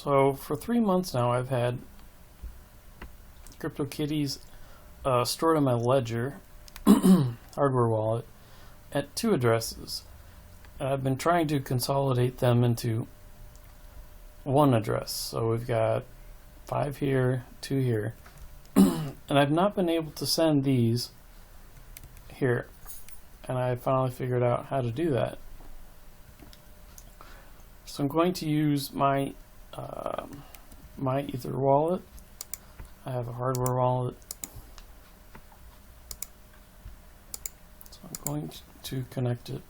So for 3 months now, I've had Cryptokitties stored on my Ledger hardware wallet at 2 addresses. I've been trying to consolidate them into one address. So we've got 5 here, 2 here. And I've not been able to send these here. And I finally figured out how to do that. So I'm going to use my Ether wallet. I have a hardware wallet. So I'm going to connect it.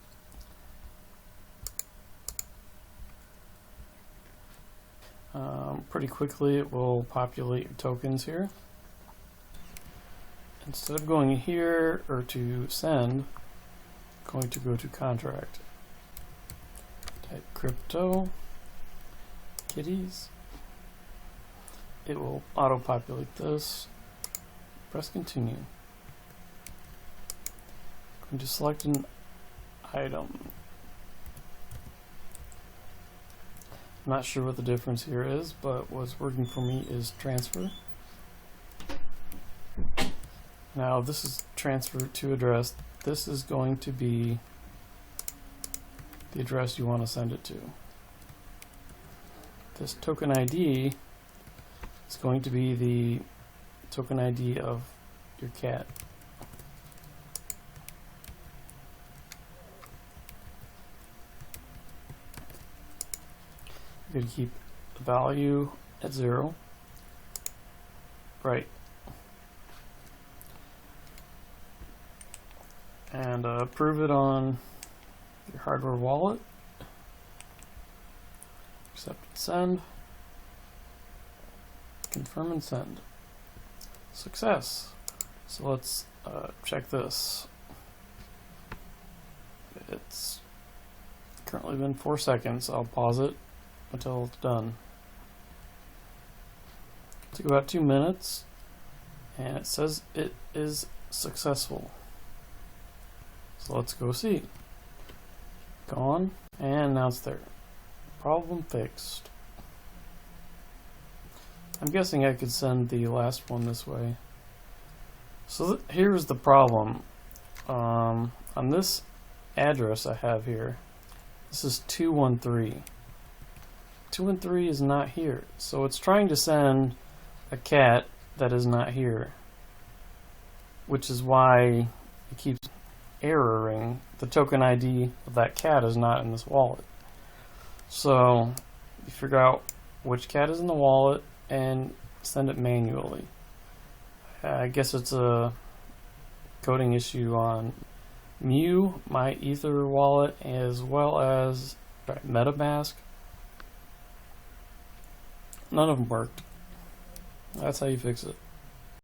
Pretty quickly it will populate your tokens here. Instead of going here or to send, I'm going to go to contract. Type Cryptokitties. It will auto-populate this. Press continue. I'm going to select an item. I'm not sure what the difference here is, but what's working for me is transfer. Now this is transfer to address. This is going to be the address you want to send it to. This token ID is going to be the token ID of your cat. You're going to keep the value at 0. Right. And approve it on your hardware wallet. Accept and send. Confirm and send. Success. So let's check this. It's currently been 4 seconds. I'll pause it until it's done. It took about 2 minutes, and it says it is successful. So let's go see. Gone, and now it's there. Problem fixed. I'm guessing I could send the last one this way. So here's the problem. On this address I have here, this is 213. 213 is not here, so it's trying to send a cat that is not here, which is why it keeps erroring. The token ID of that cat is not in this wallet. So you figure out which cat is in the wallet and send it manually. I guess it's a coding issue on Mew, my Ether wallet, as well as MetaMask. None of them worked. That's how you fix it.